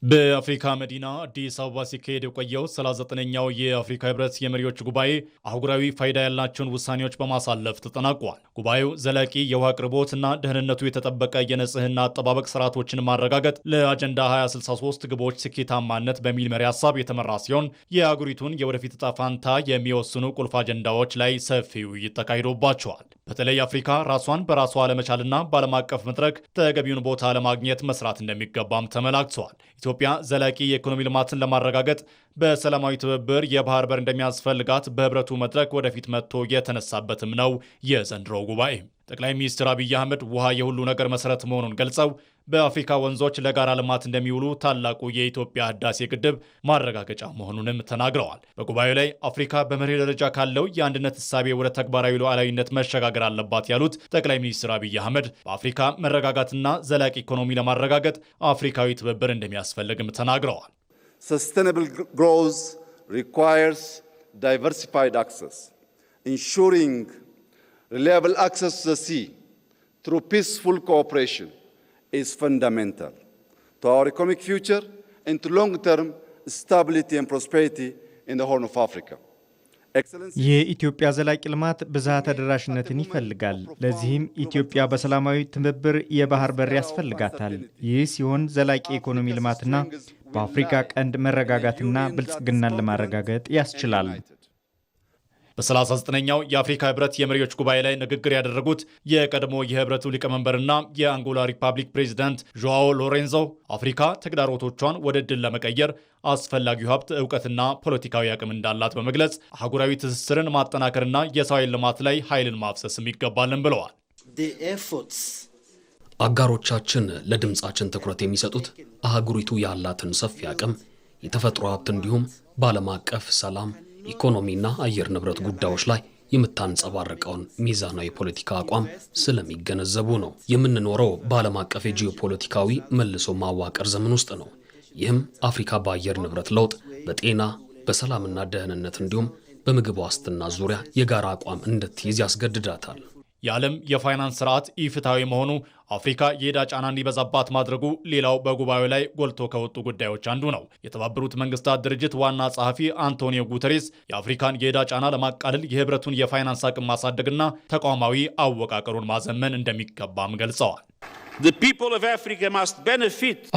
በአፍሪካ መዲና አዲስ አበባ ሲካሄድ የቆየው 39ኛው የአፍሪካ ህብረት የመሪዎች ጉባኤ አህጉራዊ ፋይዳ ያላቸውን ውሳኔዎች በማሳለፍ ተጠናቋል። ጉባኤው ዘላቂ የውሃ አቅርቦትና ደህንነቱ የተጠበቀ የንጽህና አጠባበቅ ስርዓቶችን ማረጋገጥ ለአጀንዳ 2063 ግቦች ስኬታማነት በሚል መሪ ሀሳብ የተመራ ሲሆን የአህጉሪቱን የወደፊት ዕጣ ፈንታ የሚወስኑ ቁልፍ አጀንዳዎች ላይ ሰፊ ውይይት ተካሂዶባቸዋል። በተለይ አፍሪካ ራሷን በራሷ ለመቻልና በዓለም አቀፍ መድረክ ተገቢውን ቦታ ለማግኘት መስራት እንደሚገባም ተመላክቷል። ኢትዮጵያ ዘላቂ የኢኮኖሚ ልማትን ለማረጋገጥ በሰላማዊ ትብብር የባህር በር እንደሚያስፈልጋት በህብረቱ መድረክ ወደፊት መጥቶ የተነሳበትም ነው የዘንድሮው ጉባኤ። ጠቅላይ ሚኒስትር አብይ አህመድ ውሃ የሁሉ ነገር መሰረት መሆኑን ገልጸው በአፍሪካ ወንዞች ለጋራ ልማት እንደሚውሉ ታላቁ የኢትዮጵያ ህዳሴ ግድብ ማረጋገጫ መሆኑንም ተናግረዋል። በጉባኤው ላይ አፍሪካ በመርህ ደረጃ ካለው የአንድነት እሳቤ ወደ ተግባራዊ ሉዓላዊነት መሸጋገር አለባት ያሉት ጠቅላይ ሚኒስትር አብይ አህመድ በአፍሪካ መረጋጋትና ዘላቂ ኢኮኖሚ ለማረጋገጥ አፍሪካዊ ትብብር እንደሚያስፈልግም ተናግረዋል። Sustainable growth requires diversified access, ensuring reliable access to the sea through peaceful cooperation is fundamental to our economic future and to long-term stability and prosperity in the Horn of Africa. የኢትዮጵያ ዘላቂ ልማት ብዝሃ ተደራሽነትን ይፈልጋል። ለዚህም ኢትዮጵያ በሰላማዊ ትብብር የባህር በር ያስፈልጋታል። ይህ ሲሆን ዘላቂ ኢኮኖሚ ልማትና በአፍሪካ ቀንድ መረጋጋትና ብልጽግናን ለማረጋገጥ ያስችላል። በ39ኛው የአፍሪካ ህብረት የመሪዎች ጉባኤ ላይ ንግግር ያደረጉት የቀድሞ የህብረቱ ሊቀመንበርና የአንጎላ ሪፐብሊክ ፕሬዝዳንት ዦአዎ ሎሬንዞ አፍሪካ ተግዳሮቶቿን ወደ ድል ለመቀየር አስፈላጊው ሀብት፣ እውቀትና ፖለቲካዊ አቅም እንዳላት በመግለጽ አህጉራዊ ትስስርን ማጠናከርና የሰው ኃይል ልማት ላይ ኃይልን ማፍሰስም ይገባልን ብለዋል። አጋሮቻችን ለድምጻችን ትኩረት የሚሰጡት አህጉሪቱ ያላትን ሰፊ አቅም፣ የተፈጥሮ ሀብት እንዲሁም በዓለም አቀፍ ሰላም ኢኮኖሚና አየር ንብረት ጉዳዮች ላይ የምታንጸባርቀውን ሚዛናዊ ፖለቲካ አቋም ስለሚገነዘቡ ነው። የምንኖረው በዓለም አቀፍ የጂኦፖለቲካዊ መልሶ ማዋቀር ዘመን ውስጥ ነው። ይህም አፍሪካ በአየር ንብረት ለውጥ፣ በጤና፣ በሰላምና ደህንነት እንዲሁም በምግብ ዋስትና ዙሪያ የጋራ አቋም እንድትይዝ ያስገድዳታል። የዓለም የፋይናንስ ስርዓት ኢፍትሐዊ መሆኑ አፍሪካ የዕዳ ጫና እንዲበዛባት ማድረጉ ሌላው በጉባኤው ላይ ጎልቶ ከወጡ ጉዳዮች አንዱ ነው። የተባበሩት መንግስታት ድርጅት ዋና ጸሐፊ አንቶኒዮ ጉተሬስ የአፍሪካን የዕዳ ጫና ለማቃለል የህብረቱን የፋይናንስ አቅም ማሳደግና ተቋማዊ አወቃቀሩን ማዘመን እንደሚገባም ገልጸዋል።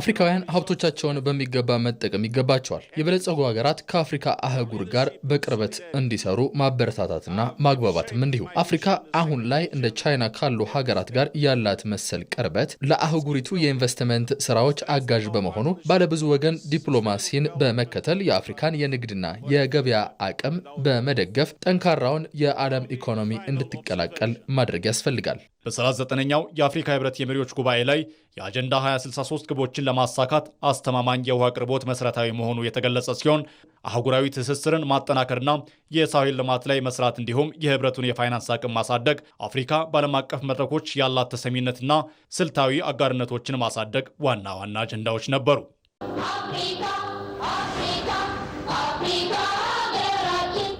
አፍሪካውያን ሀብቶቻቸውን በሚገባ መጠቀም ይገባቸዋል። የበለጸጉ ሀገራት ከአፍሪካ አህጉር ጋር በቅርበት እንዲሰሩ ማበረታታትና ማግባባትም እንዲሁ። አፍሪካ አሁን ላይ እንደ ቻይና ካሉ ሀገራት ጋር ያላት መሰል ቅርበት ለአህጉሪቱ የኢንቨስትመንት ስራዎች አጋዥ በመሆኑ ባለብዙ ወገን ዲፕሎማሲን በመከተል የአፍሪካን የንግድና የገበያ አቅም በመደገፍ ጠንካራውን የዓለም ኢኮኖሚ እንድትቀላቀል ማድረግ ያስፈልጋል። በ39ኛው የአፍሪካ ህብረት የመሪዎች ጉባኤ ላይ የአጀንዳ 2063 ግቦችን ለማሳካት አስተማማኝ የውሃ አቅርቦት መሰረታዊ መሆኑ የተገለጸ ሲሆን አህጉራዊ ትስስርን ማጠናከርና የሰው ኃይል ልማት ላይ መስራት እንዲሁም የህብረቱን የፋይናንስ አቅም ማሳደግ አፍሪካ በዓለም አቀፍ መድረኮች ያላት ተሰሚነትና ስልታዊ አጋርነቶችን ማሳደግ ዋና ዋና አጀንዳዎች ነበሩ።